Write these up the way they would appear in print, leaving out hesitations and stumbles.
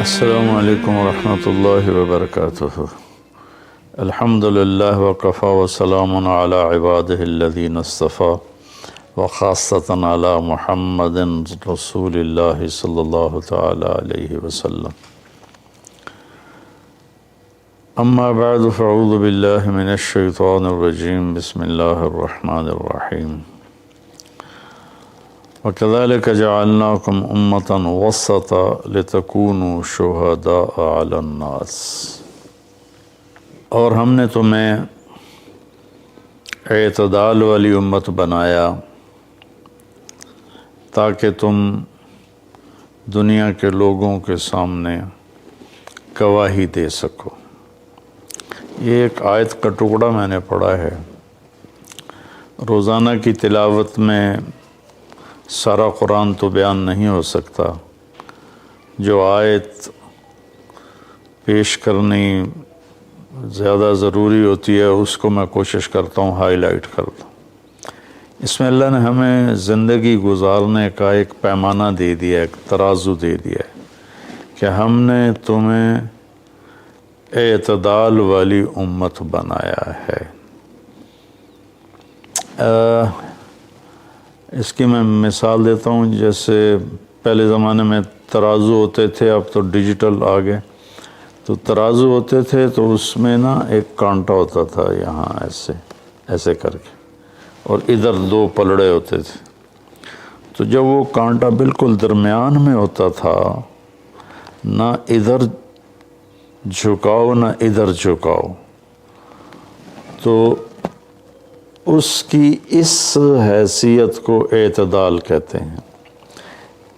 السلام علیکم ورحمۃ اللہ وبرکاتہ۔ الحمد للہ وکفیٰ وسلام علی عبادہ الذین اصطفیٰ وخاصۃ علی محمد رسول اللہ صلی اللہ تعالی علیہ وسلم۔ اما بعد فاعوذ باللہ من الشیطان الرجیم، بسم اللہ الرحمن الرحیم۔ وَكَذَلِكَ جَعَلْنَاكُمْ أُمَّةً وَسَطًا لِتَكُونُوا شُهَدَاءَ عَلَى النَّاسِ، اور ہم نے تمہیں اعتدال والی امت بنایا تاکہ تم دنیا کے لوگوں کے سامنے گواہی دے سکو۔ یہ ایک آیت کا ٹکڑا میں نے پڑھا ہے۔ روزانہ کی تلاوت میں سارا قرآن تو بیان نہیں ہو سکتا، جو آیت پیش کرنی زیادہ ضروری ہوتی ہے اس کو میں کوشش کرتا ہوں ہائی لائٹ کرتا ہوں۔ اس میں اللہ نے ہمیں زندگی گزارنے کا ایک پیمانہ دے دیا، ایک ترازو دے دیا ہے کہ ہم نے تمہیں اعتدال والی امت بنایا ہے۔ اس کی میں مثال دیتا ہوں، جیسے پہلے زمانے میں ترازو ہوتے تھے، اب تو ڈیجیٹل آ گئے۔ تو ترازو ہوتے تھے تو اس میں نا ایک کانٹا ہوتا تھا یہاں ایسے کر کے، اور ادھر دو پلڑے ہوتے تھے۔ تو جب وہ کانٹا بالکل درمیان میں ہوتا تھا، نہ ادھر جھکاؤ نہ ادھر جھکاؤ، تو اس کی اس حیثیت کو اعتدال کہتے ہیں۔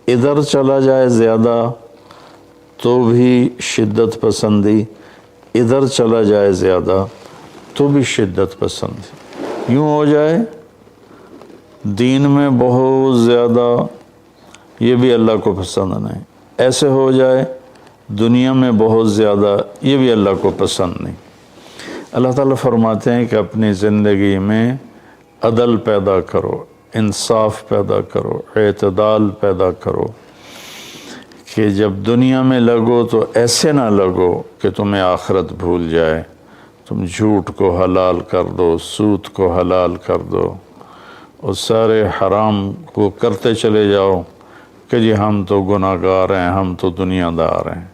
ادھر چلا جائے زیادہ تو بھی شدت پسندی، ادھر چلا جائے زیادہ تو بھی شدت پسندی۔ یوں ہو جائے دین میں بہت زیادہ، یہ بھی اللہ کو پسند نہیں۔ ایسے ہو جائے دنیا میں بہت زیادہ، یہ بھی اللہ کو پسند نہیں۔ اللہ تعالیٰ فرماتے ہیں کہ اپنی زندگی میں عدل پیدا کرو، انصاف پیدا کرو، اعتدال پیدا کرو، کہ جب دنیا میں لگو تو ایسے نہ لگو کہ تمہیں آخرت بھول جائے، تم جھوٹ کو حلال کر دو، سود کو حلال کر دو، اور سارے حرام کو کرتے چلے جاؤ کہ جی ہم تو گناہ گار ہیں، ہم تو دنیا دار ہیں۔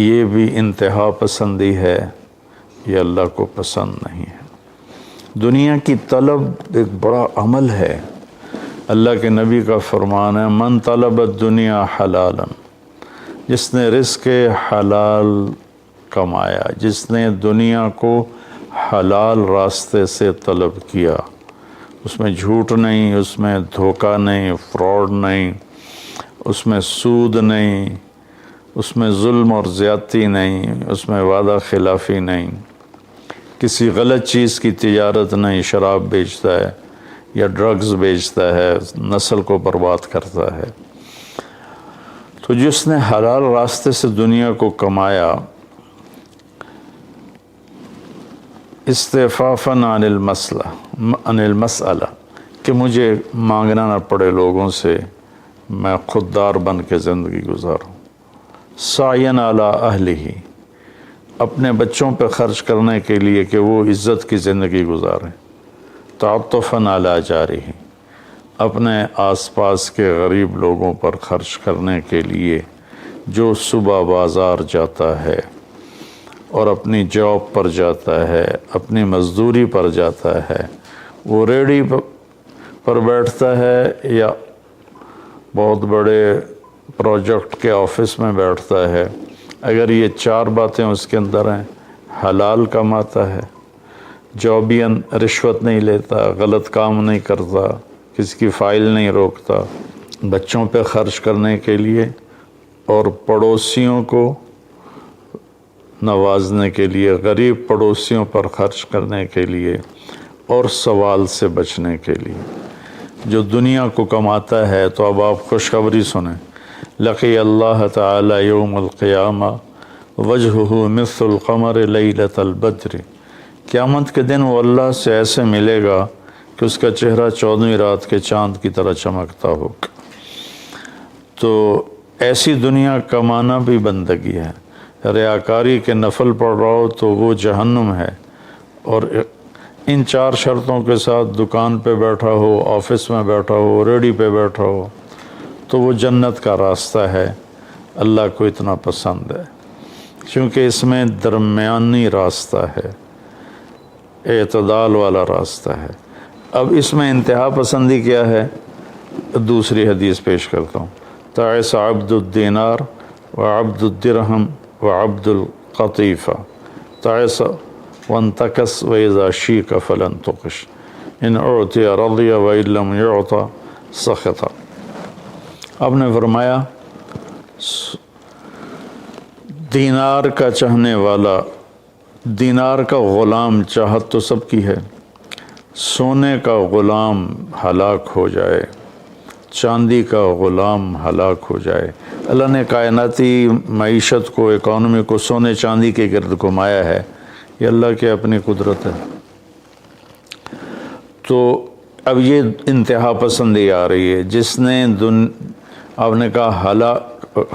یہ بھی انتہا پسندی ہے، یہ اللہ کو پسند نہیں ہے۔ دنیا کی طلب ایک بڑا عمل ہے۔ اللہ کے نبی کا فرمان ہے، من طلب الدنیا حلالا، جس نے رزق حلال کمایا، جس نے دنیا کو حلال راستے سے طلب کیا، اس میں جھوٹ نہیں، اس میں دھوکہ نہیں، فراڈ نہیں، اس میں سود نہیں، اس میں ظلم اور زیادتی نہیں، اس میں وعدہ خلافی نہیں، کسی غلط چیز کی تجارت نہیں، شراب بیچتا ہے یا ڈرگز بیچتا ہے، نسل کو برباد کرتا ہے۔ تو جس نے حلال راستے سے دنیا کو کمایا، استعفافاً عن المسئلہ، کہ مجھے مانگنا نہ پڑے لوگوں سے، میں خوددار بن کے زندگی گزاروں۔ سعیاً علی اہلہ، اپنے بچوں پہ خرچ کرنے کے لیے کہ وہ عزت کی زندگی گزاریں۔ تعطفاً علی جارہ، اپنے آس پاس کے غریب لوگوں پر خرچ کرنے کے لیے، جو صبح بازار جاتا ہے اور اپنی جاب پر جاتا ہے، اپنی مزدوری پر جاتا ہے، وہ ریڑھی پر بیٹھتا ہے یا بہت بڑے پروجیکٹ کے آفس میں بیٹھتا ہے، اگر یہ چار باتیں اس کے اندر ہیں، حلال کماتا ہے، جابین رشوت نہیں لیتا، غلط کام نہیں کرتا، کسی کی فائل نہیں روکتا، بچوں پہ خرچ کرنے کے لیے اور پڑوسیوں کو نوازنے کے لیے، غریب پڑوسیوں پر خرچ کرنے کے لیے اور سوال سے بچنے کے لیے، جو دنیا کو کماتا ہے۔ تو اب آپ خوشخبری سنیں، لقی اللہ تعالی یوم القیامہ وجہہ مثل القمر لیلۃ البدر، قیامت کے دن وہ اللہ سے ایسے ملے گا کہ اس کا چہرہ 14ویں رات کے چاند کی طرح چمکتا ہوگا۔ تو ایسی دنیا کمانا بھی بندگی ہے. ریاکاری کے نفل پڑھ رہا ہو تو وہ جہنم ہے، اور ان 4 شرطوں کے ساتھ دکان پہ بیٹھا ہو، آفس میں بیٹھا ہو، ریڈی پہ بیٹھا ہو تو وہ جنت کا راستہ ہے. اللہ کو اتنا پسند ہے کیونکہ اس میں درمیانی راستہ ہے، اعتدال والا راستہ ہے. اب اس میں انتہا پسندی کیا ہے؟ دوسری حدیث پیش کرتا ہوں. تعس عبد الدینار وعبد الدرہم وعبد القطیفہ تعس وانتکس وإذا شیک فلن تقش ان اعطی رضی وإن لم يعطى سخط. آپ نے فرمایا دینار کا چاہنے والا، دینار کا غلام چاہت تو سب کی ہے، سونے کا غلام ہلاک ہو جائے، چاندی کا غلام ہلاک ہو جائے. اللہ نے کائناتی معیشت کو، اکانومی کو سونے چاندی کے گرد گھمایا ہے، یہ اللہ کی اپنی قدرت ہے. تو اب یہ انتہا پسندی آ رہی ہے. جس نے آپ نے کہا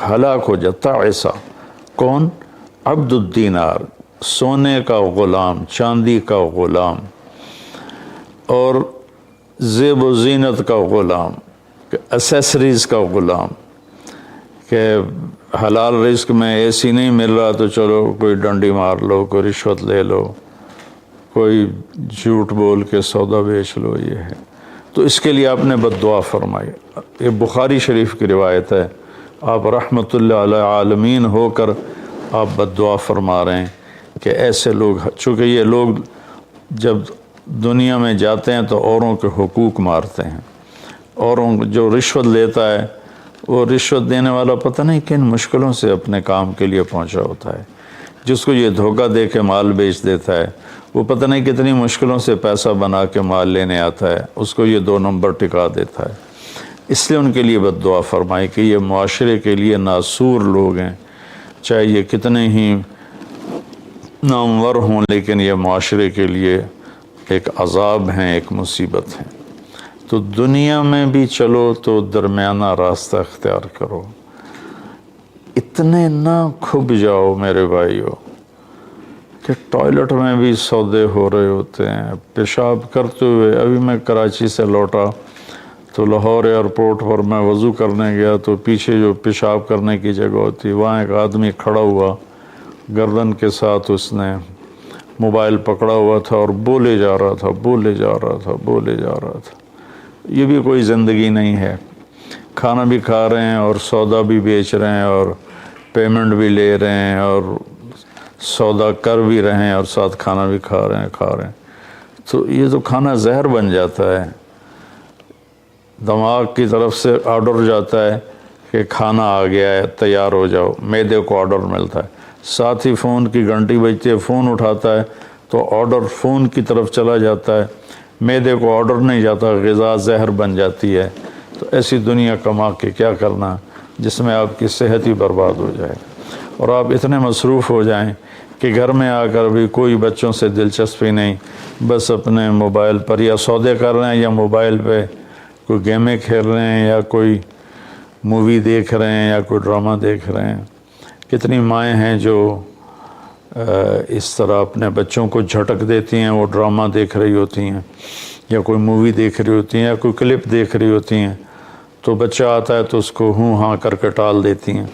ہلاک ہو جاتا ایسا کون؟ عبد الدینار، سونے کا غلام، چاندی کا غلام، اور زیب و زینت کا غلام، اسیسریز کا غلام، کہ حلال رزق میں ایسی نہیں مل رہا تو چلو کوئی ڈنڈی مار لو، کوئی رشوت لے لو، کوئی جھوٹ بول کے سودا بیچ لو. یہ ہے تو اس کے لیے آپ نے بد دعا فرمائی. یہ بخاری شریف کی روایت ہے. آپ رحمت اللہ علیہ عالمین ہو کر آپ بد دعا فرما رہے ہیں کہ ایسے لوگ، چونکہ یہ لوگ جب دنیا میں جاتے ہیں تو اوروں کے حقوق مارتے ہیں. اوروں جو رشوت لیتا ہے، وہ رشوت دینے والا پتہ نہیں کن مشکلوں سے اپنے کام کے لیے پہنچا ہوتا ہے. جس کو یہ دھوکہ دے کے مال بیچ دیتا ہے، وہ پتہ نہیں کتنی مشکلوں سے پیسہ بنا کے مال لینے آتا ہے، اس کو یہ 2 نمبر ٹکا دیتا ہے. اس لیے ان کے لیے بد دعا فرمائی کہ یہ معاشرے کے لیے ناسور لوگ ہیں، چاہے یہ کتنے ہی نامور ہوں، لیکن یہ معاشرے کے لیے ایک عذاب ہیں، ایک مصیبت ہے. تو دنیا میں بھی چلو تو درمیانہ راستہ اختیار کرو. اتنے نہ کھب جاؤ میرے بھائیو کہ ٹوائلٹ میں بھی سودے ہو رہے ہوتے ہیں. پیشاب کرتے ہوئے، ابھی میں کراچی سے لوٹا تو لاہور ایئرپورٹ پر میں وضو کرنے گیا تو پیچھے جو پیشاب کرنے کی جگہ ہوتی، وہاں ایک آدمی کھڑا ہوا، گردن کے ساتھ اس نے موبائل پکڑا ہوا تھا اور بولے جا رہا تھا، بولے جا رہا تھا، بولے جا رہا تھا. یہ بھی کوئی زندگی نہیں ہے. کھانا بھی کھا رہے ہیں اور سودا بھی بیچ رہے ہیں اور پیمنٹ بھی لے رہے ہیں اور سودا کر بھی رہے ہیں اور ساتھ کھانا بھی کھا رہے ہیں. تو یہ تو کھانا زہر بن جاتا ہے. دماغ کی طرف سے آرڈر جاتا ہے کہ کھانا آ گیا ہے، تیار ہو جاؤ. معدے کو آرڈر ملتا ہے، ساتھ ہی فون کی گھنٹی بجتی ہے، فون اٹھاتا ہے تو آرڈر فون کی طرف چلا جاتا ہے. معدے کو آرڈر نہیں جاتا، غذا زہر بن جاتی ہے. تو ایسی دنیا کما کے کیا کرنا جس میں آپ کی صحت ہی برباد ہو جائے اور آپ اتنے مصروف ہو جائیں کہ گھر میں آ کر بھی کوئی بچوں سے دلچسپی نہیں، بس اپنے موبائل پر یا سودے کر رہے ہیں یا موبائل پہ کوئی گیمیں کھیل رہے ہیں یا کوئی مووی دیکھ رہے ہیں یا کوئی ڈرامہ دیکھ رہے ہیں. کتنی مائیں ہیں جو اس طرح اپنے بچوں کو جھٹک دیتی ہیں، وہ ڈرامہ دیکھ رہی ہوتی ہیں یا کوئی مووی دیکھ رہی ہوتی ہیں یا کوئی کلپ دیکھ رہی ہوتی ہیں، تو بچہ آتا ہے تو اس کو ہوں ہاں کر کے ٹال دیتی ہیں.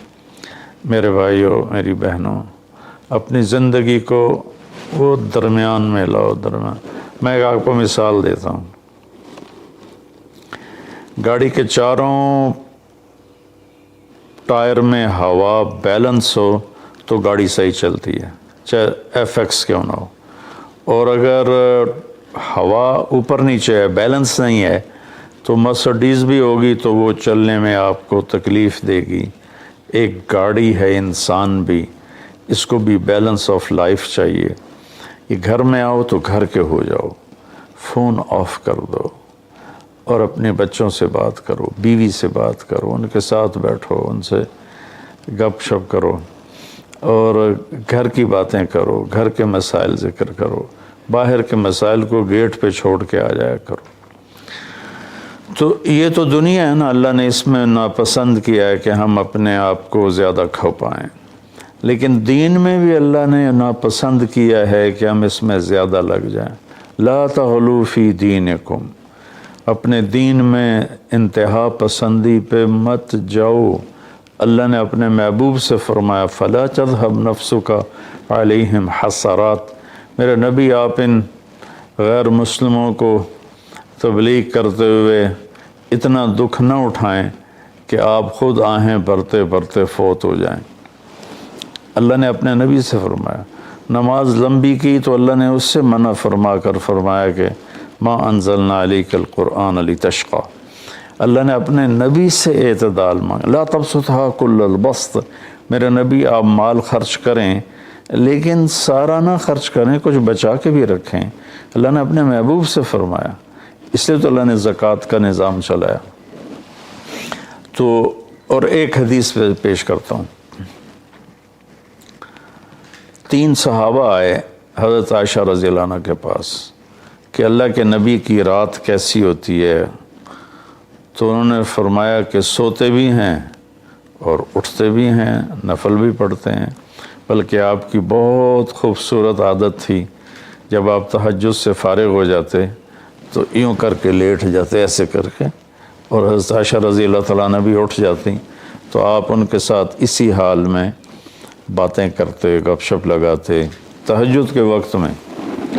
میرے بھائیو، میری بہنوں، اپنی زندگی کو وہ درمیان میں لاؤ. درمیان میں آپ کو مثال دیتا ہوں. گاڑی کے چاروں ٹائر میں ہوا بیلنس ہو تو گاڑی صحیح چلتی ہے، چاہے ایف ایکس کیوں نہ ہو. اور اگر ہوا اوپر نیچے ہے، بیلنس نہیں ہے، تو مرسڈیز بھی ہوگی تو وہ چلنے میں آپ کو تکلیف دے گی. ایک گاڑی ہے، انسان بھی، اس کو بھی بیلنس آف لائف چاہیے. یہ گھر میں آؤ تو گھر کے ہو جاؤ، فون آف کر دو اور اپنے بچوں سے بات کرو، بیوی سے بات کرو، ان کے ساتھ بیٹھو، ان سے گپ شپ کرو اور گھر کی باتیں کرو، گھر کے مسائل ذکر کرو. باہر کے مسائل کو گیٹ پہ چھوڑ کے آ جایا کرو. تو یہ تو دنیا ہے نا، اللہ نے اس میں ناپسند کیا ہے کہ ہم اپنے آپ کو زیادہ کھو پائیں، لیکن دین میں بھی اللہ نے ناپسند کیا ہے کہ ہم اس میں زیادہ لگ جائیں۔ لا تغلو فی دینکم، اپنے دین میں انتہا پسندی پہ مت جاؤ۔ اللہ نے اپنے محبوب سے فرمایا فلا تذهب نفسک علیہم حسرات، میرے نبی آپ ان غیر مسلموں کو تبلیغ کرتے ہوئے اتنا دکھ نہ اٹھائیں کہ آپ خود آہیں بھرتے بھرتے فوت ہو جائیں۔ اللہ نے اپنے نبی سے فرمایا، نماز لمبی کی تو اللہ نے اس سے منع فرما کر فرمایا کہ ما انزلنا علیک القرآن لتشقی۔ اللہ نے اپنے نبی سے اعتدال مانگا، لا تبسطھا کل البسط، میرے نبی آپ مال خرچ کریں لیکن سارا نہ خرچ کریں، کچھ بچا کے بھی رکھیں۔ اللہ نے اپنے محبوب سے فرمایا، اس لیے تو اللہ نے زکوٰۃ کا نظام چلایا۔ تو اور ایک حدیث پہ پیش کرتا ہوں، 3 صحابہ آئے حضرت عائشہ رضی اللہ عنہ کے پاس کہ اللہ کے نبی کی رات کیسی ہوتی ہے، تو انہوں نے فرمایا کہ سوتے بھی ہیں اور اٹھتے بھی ہیں، نفل بھی پڑھتے ہیں، بلکہ آپ کی بہت خوبصورت عادت تھی، جب آپ تہجد سے فارغ ہو جاتے تو یوں کر کے لیٹ جاتے، ایسے کر کے، اور حضرت عائشہ رضی اللہ تعالیٰ عنہ بھی اٹھ جاتی تو آپ ان کے ساتھ اسی حال میں باتیں کرتے، گپ شپ لگاتے، تہجد کے وقت میں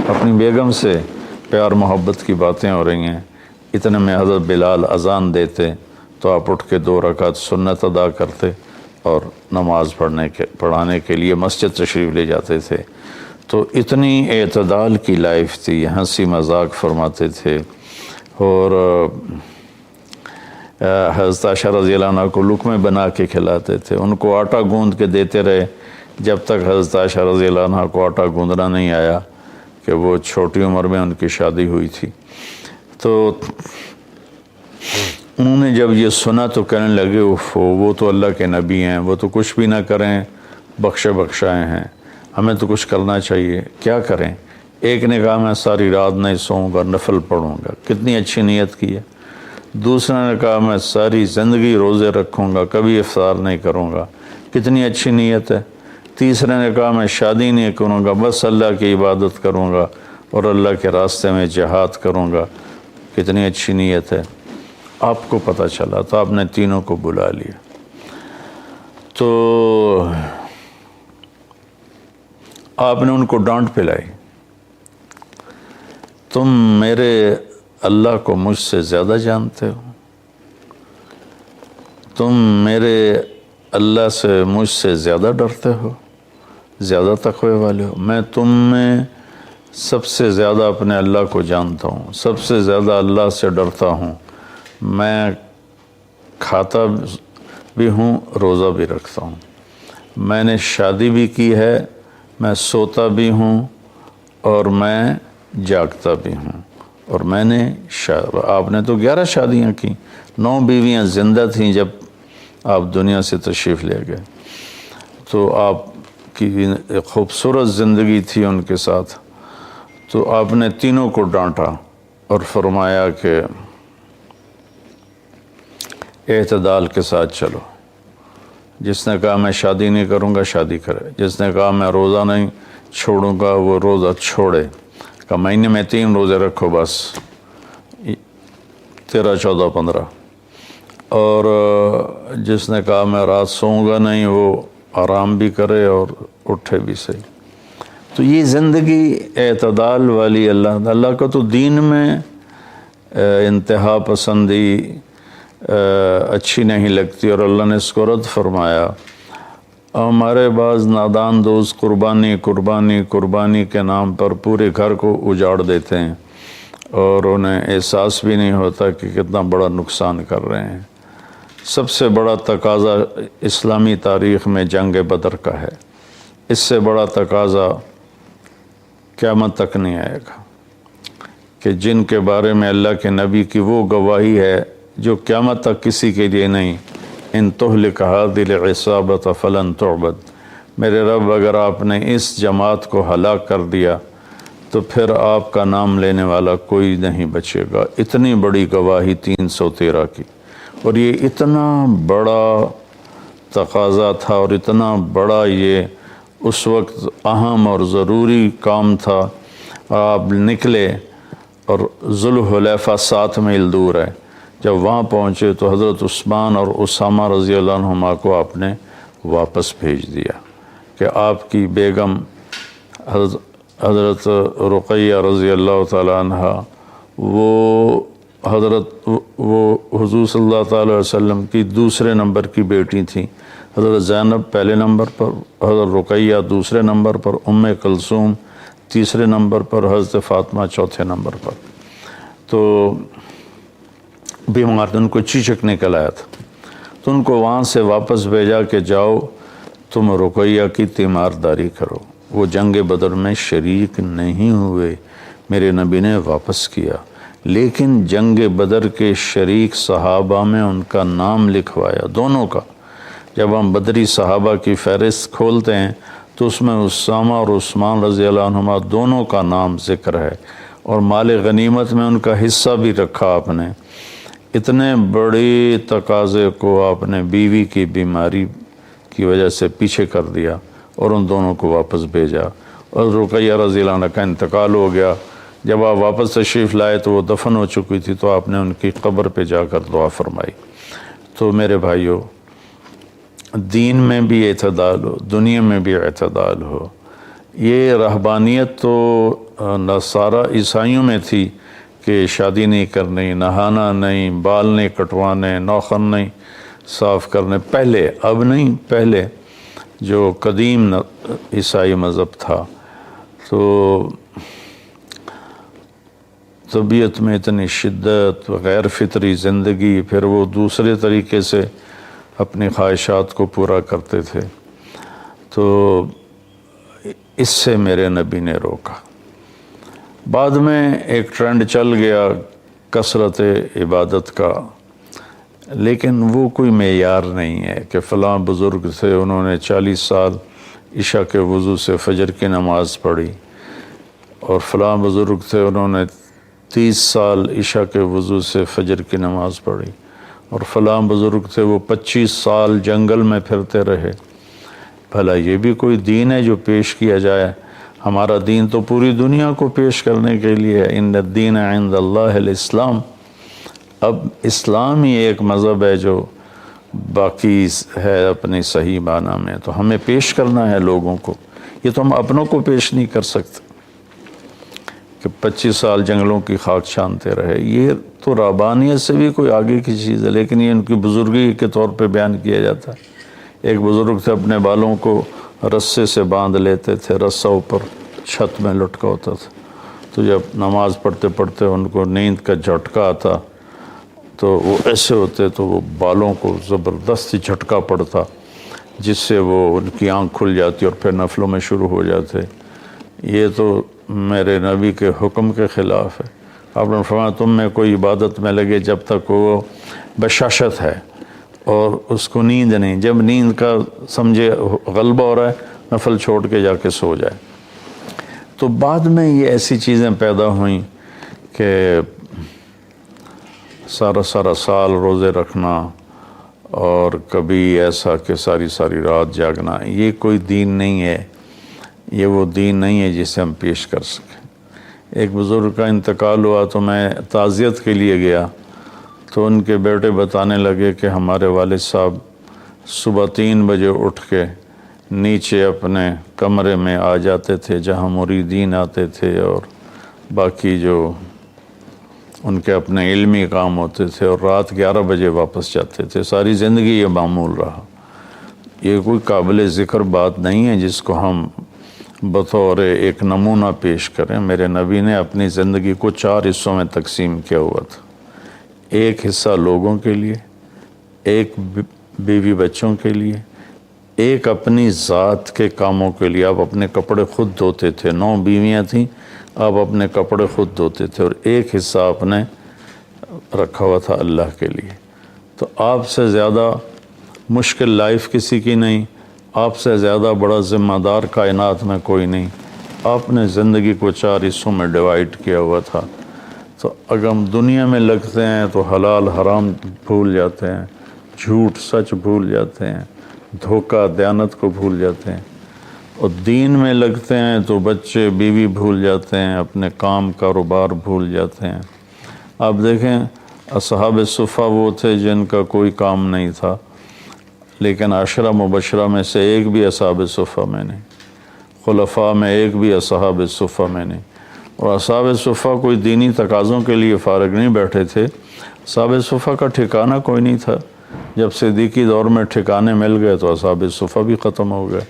اپنی بیگم سے پیار محبت کی باتیں ہو رہی ہیں، اتنے میں حضرت بلال اذان دیتے تو آپ اٹھ کے 2 رکعت سنت ادا کرتے اور نماز پڑھانے کے لیے مسجد تشریف لے جاتے تھے۔ تو اتنی اعتدال کی لائف تھی، ہنسی مذاق فرماتے تھے، اور حضرت عائشہ رضی اللہ عنہ کو لقمے بنا کے کھلاتے تھے، ان کو آٹا گوندھ کے دیتے رہے جب تک حضرت عائشہ رضی اللہ عنہ کو آٹا گوندھنا نہیں آیا، کہ وہ چھوٹی عمر میں ان کی شادی ہوئی تھی۔ تو انہوں نے جب یہ سنا تو کہنے لگے وہ تو اللہ کے نبی ہیں، وہ تو کچھ بھی نہ کریں، بخشے بخشائے ہیں، ہمیں تو کچھ کرنا چاہیے، کیا کریں؟ ایک نے کہا میں ساری رات نہیں سوؤں گا، نفل پڑھوں گا، کتنی اچھی نیت کی ہے۔ دوسرے نے کہا میں ساری زندگی روزے رکھوں گا، کبھی افطار نہیں کروں گا، کتنی اچھی نیت ہے۔ تیسرے نے کہا میں شادی نہیں کروں گا، بس اللہ کی عبادت کروں گا اور اللہ کے راستے میں جہاد کروں گا، کتنی اچھی نیت ہے۔ آپ کو پتہ چلا تو آپ نے تینوں کو بلا لیا، تو آپ نے ان کو ڈانٹ پلائی، تم میرے اللہ کو مجھ سے زیادہ جانتے ہو، تم میرے اللہ سے مجھ سے زیادہ ڈرتے ہو، زیادہ تقوی والے ہو، میں تم میں سب سے زیادہ اپنے اللہ کو جانتا ہوں، سب سے زیادہ اللہ سے ڈرتا ہوں، میں کھاتا بھی ہوں، روزہ بھی رکھتا ہوں، میں نے شادی بھی کی ہے، میں سوتا بھی ہوں اور میں جاگتا بھی ہوں، اور میں نے آپ نے تو 11 شادیاں کی، 9 بیویاں زندہ تھیں جب آپ دنیا سے تشریف لے گئے، تو آپ کی ایک خوبصورت زندگی تھی ان کے ساتھ۔ تو آپ نے تینوں کو ڈانٹا اور فرمایا کہ اعتدال کے ساتھ چلو، جس نے کہا میں شادی نہیں کروں گا شادی کرے، جس نے کہا میں روزہ نہیں چھوڑوں گا وہ روزہ چھوڑے، کہ مہینے میں 3 روزے رکھو بس، 13، 14، 15، اور جس نے کہا میں رات سوؤں گا نہیں وہ آرام بھی کرے اور اٹھے بھی صحیح۔ تو یہ زندگی اعتدال والی اللہ کا تو دین میں انتہا پسندی اچھی نہیں لگتی، اور اللہ نے اس کو رد فرمایا۔ ہمارے بعض نادان دوست قربانی کے نام پر پورے گھر کو اجاڑ دیتے ہیں اور انہیں احساس بھی نہیں ہوتا کہ کتنا بڑا نقصان کر رہے ہیں۔ سب سے بڑا تقاضا اسلامی تاریخ میں جنگ بدر کا ہے، اس سے بڑا تقاضا قیامت تک نہیں آئے گا، کہ جن کے بارے میں اللہ کے نبی کی وہ گواہی ہے جو قیامت تک کسی کے لیے نہیں، ان تہلک هذه العصابۃ فلن تعبد، میرے رب اگر آپ نے اس جماعت کو ہلاک کر دیا تو پھر آپ کا نام لینے والا کوئی نہیں بچے گا۔ اتنی بڑی گواہی 313 کی، اور یہ اتنا بڑا تقاضا تھا اور اتنا بڑا یہ اس وقت اہم اور ضروری کام تھا۔ آپ نکلے اور ذوالحلیفہ 7 میل دور ہے، جب وہاں پہنچے تو حضرت عثمان اور اسامہ رضی اللہ عنہما کو آپ نے واپس بھیج دیا کہ آپ کی بیگم حضرت رقیہ رضی اللہ تعالیٰ عنہ وہ حضور صلی اللہ تعالیٰ علیہ وسلم کی دوسرے نمبر کی بیٹی تھیں۔ حضرت زینب پہلے نمبر پر، حضرت رقیہ دوسرے نمبر پر، ام کلثوم تیسرے نمبر پر، حضرت فاطمہ چوتھے نمبر پر۔ تو بیمار ان کو چیچک نکل آیا تھا، تو ان کو وہاں سے واپس بھیجا کہ جاؤ تم رقیہ کی تیمارداری کرو۔ وہ جنگ بدر میں شریک نہیں ہوئے، میرے نبی نے واپس کیا، لیکن جنگ بدر کے شریک صحابہ میں ان کا نام لکھوایا، دونوں کا۔ جب ہم بدری صحابہ کی فہرست کھولتے ہیں تو اس میں اسامہ اور عثمان رضی اللہ عنہما دونوں کا نام ذکر ہے، اور مال غنیمت میں ان کا حصہ بھی رکھا آپ نے۔ اتنے بڑے تقاضے کو آپ نے بیوی کی بیماری کی وجہ سے پیچھے کر دیا اور ان دونوں کو واپس بھیجا، اور رقیہ رضی اللہ عنہ کا انتقال ہو گیا۔ جب آپ واپس تشریف لائے تو وہ دفن ہو چکی تھی، تو آپ نے ان کی قبر پہ جا کر دعا فرمائی۔ تو میرے بھائیو، دین میں بھی اعتدال ہو، دنیا میں بھی اعتدال ہو۔ یہ رہبانیت تو نصارہ عیسائیوں میں تھی کہ شادی نہیں کرنی، نہانا نہیں، بال نہیں کٹوانے، ناخن نہیں صاف کرنے، پہلے، اب نہیں، پہلے جو قدیم عیسائی مذہب تھا۔ تو طبیعت میں اتنی شدت، غیر فطری زندگی، پھر وہ دوسرے طریقے سے اپنی خواہشات کو پورا کرتے تھے، تو اس سے میرے نبی نے روکا۔ بعد میں ایک ٹرینڈ چل گیا کثرت عبادت کا، لیکن وہ کوئی معیار نہیں ہے کہ فلاں بزرگ تھے، انہوں نے 40 سال عشاء کے وضو سے فجر کی نماز پڑھی، اور فلاں بزرگ تھے انہوں نے 30 سال عشاء کے وضو سے فجر کی نماز پڑھی، اور فلاں بزرگ تھے وہ 25 سال جنگل میں پھرتے رہے۔ بھلا یہ بھی کوئی دین ہے جو پیش کیا جائے؟ ہمارا دین تو پوری دنیا کو پیش کرنے کے لیے ہے۔ ان الدین عند اللہ الاسلام۔ اب اسلام ہی ایک مذہب ہے جو باقی ہے اپنی صحیح معنی میں، تو ہمیں پیش کرنا ہے لوگوں کو۔ یہ تو ہم اپنوں کو پیش نہیں کر سکتے کہ 25 سال جنگلوں کی خاک چھانتے رہے۔ یہ تو رہبانیت سے بھی کوئی آگے کی چیز ہے، لیکن یہ ان کی بزرگی کے طور پہ بیان کیا جاتا ہے۔ ایک بزرگ تھے، اپنے بالوں کو رسے سے باندھ لیتے تھے، رسہ اوپر چھت میں لٹکا ہوتا تھا، تو جب نماز پڑھتے پڑھتے ان کو نیند کا جھٹکا آتا تو وہ ایسے ہوتے تو وہ بالوں کو زبردستی جھٹکا پڑتا، جس سے وہ ان کی آنکھ کھل جاتی اور پھر نفلوں میں شروع ہو جاتے۔ یہ تو میرے نبی کے حکم کے خلاف ہے۔ آپ نے فرمایا تم میں کوئی عبادت میں لگے جب تک وہ بشاشت ہے اور اس کو نیند نہیں، جب نیند کا سمجھے غلبہ ہو رہا ہے نفل چھوڑ کے جا کے سو جائے۔ تو بعد میں یہ ایسی چیزیں پیدا ہوئیں کہ سارا سال روزے رکھنا، اور کبھی ایسا کہ ساری رات جاگنا، یہ کوئی دین نہیں ہے، یہ وہ دین نہیں ہے جسے ہم پیش کر سکیں۔ ایک بزرگ کا انتقال ہوا تو میں تعزیت کے لیے گیا، تو ان کے بیٹے بتانے لگے کہ ہمارے والد صاحب صبح 3 بجے اٹھ کے نیچے اپنے کمرے میں آ جاتے تھے جہاں مریدین آتے تھے، اور باقی جو ان کے اپنے علمی کام ہوتے تھے، اور رات 11 بجے واپس جاتے تھے۔ ساری زندگی یہ معمول رہا۔ یہ کوئی قابل ذکر بات نہیں ہے جس کو ہم بطور ایک نمونہ پیش کریں۔ میرے نبی نے اپنی زندگی کو 4 حصوں میں تقسیم کیا ہوا تھا۔ ایک حصہ لوگوں کے لیے، ایک بیوی بچوں کے لیے، ایک اپنی ذات کے کاموں کے لیے۔ آپ اپنے کپڑے خود دھوتے تھے، 9 بیویاں تھیں، آپ اپنے کپڑے خود دھوتے تھے، اور ایک حصہ آپ نے رکھا ہوا تھا اللہ کے لیے۔ تو آپ سے زیادہ مشکل لائف کسی کی نہیں، آپ سے زیادہ بڑا ذمہ دار کائنات میں کوئی نہیں، آپ نے زندگی کو 4 حصوں میں ڈیوائڈ کیا ہوا تھا، تو اگر ہم دنیا میں لگتے ہیں تو حلال حرام بھول جاتے ہیں، جھوٹ سچ بھول جاتے ہیں، دھوکہ دیانت کو بھول جاتے ہیں، اور دین میں لگتے ہیں تو بچے بیوی بھول جاتے ہیں، اپنے کام کاروبار بھول جاتے ہیں۔ آپ دیکھیں اصحاب صفہ وہ تھے جن کا کوئی کام نہیں تھا، لیکن 10 مبشرہ میں سے ایک بھی اصحاب صفہ میں نہیں، خلفاء میں ایک بھی اصحاب صفہ میں نہیں۔ اور اصحاب صفہ کوئی دینی تقاضوں کے لیے فارغ نہیں بیٹھے تھے، اصحاب صفہ کا ٹھکانہ کوئی نہیں تھا۔ جب صدیقی دور میں ٹھکانے مل گئے تو اصحاب صفہ بھی ختم ہو گئے۔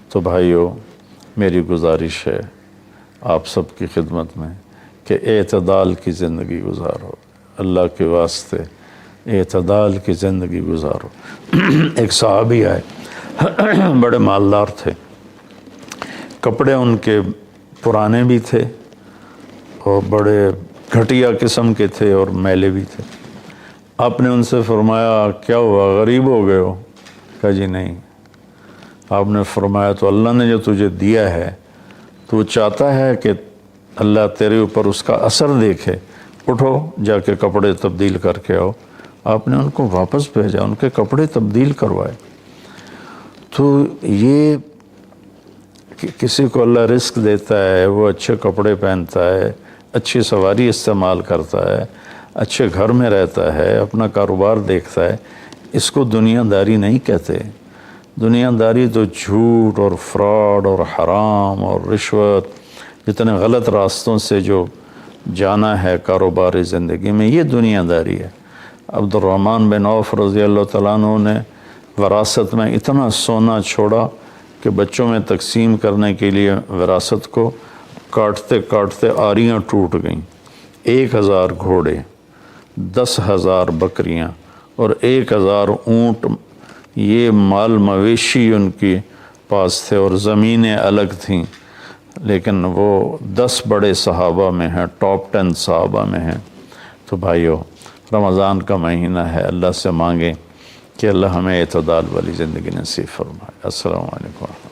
تو بھائیو، میری گزارش ہے آپ سب کی خدمت میں کہ اعتدال کی زندگی گزارو، اللہ کے واسطے اعتدال کی زندگی گزارو۔ ایک صحابی آئے، بڑے مالدار تھے، کپڑے ان کے پرانے بھی تھے اور بڑے گھٹیا قسم کے تھے اور میلے بھی تھے۔ آپ نے ان سے فرمایا کیا ہوا، غریب ہو گئے ہو؟ کہا جی نہیں۔ آپ نے فرمایا تو اللہ نے جو تجھے دیا ہے تو وہ چاہتا ہے کہ اللہ تیرے اوپر اس کا اثر دیکھے، اٹھو جا کے کپڑے تبدیل کر کے آؤ۔ آپ نے ان کو واپس بھیجا، ان کے کپڑے تبدیل کروائے۔ تو یہ کہ کسی کو اللہ رزق دیتا ہے، وہ اچھے کپڑے پہنتا ہے، اچھی سواری استعمال کرتا ہے، اچھے گھر میں رہتا ہے، اپنا کاروبار دیکھتا ہے، اس کو دنیا داری نہیں کہتے۔ دنیا داری تو جھوٹ اور فراڈ اور حرام اور رشوت، جتنے غلط راستوں سے جو جانا ہے کاروباری زندگی میں، یہ دنیا داری ہے۔ عبد الرحمن بن عوف رضی اللہ تعالیٰ عنہ نے وراثت میں اتنا سونا چھوڑا کہ بچوں میں تقسیم کرنے کے لیے وراثت کو کاٹتے کاٹتے آریاں ٹوٹ گئیں۔ 1000 گھوڑے، 10,000 بکریاں اور 1000 اونٹ، یہ مال مویشی ان کے پاس تھے، اور زمینیں الگ تھیں، لیکن وہ 10 بڑے صحابہ میں ہیں، ٹاپ 10 صحابہ میں ہیں۔ تو بھائیو، رمضان کا مہینہ ہے، اللہ سے مانگیں کہ اللہ ہمیں اعتدال والی زندگی نصیب فرمائے۔ السلام علیکم۔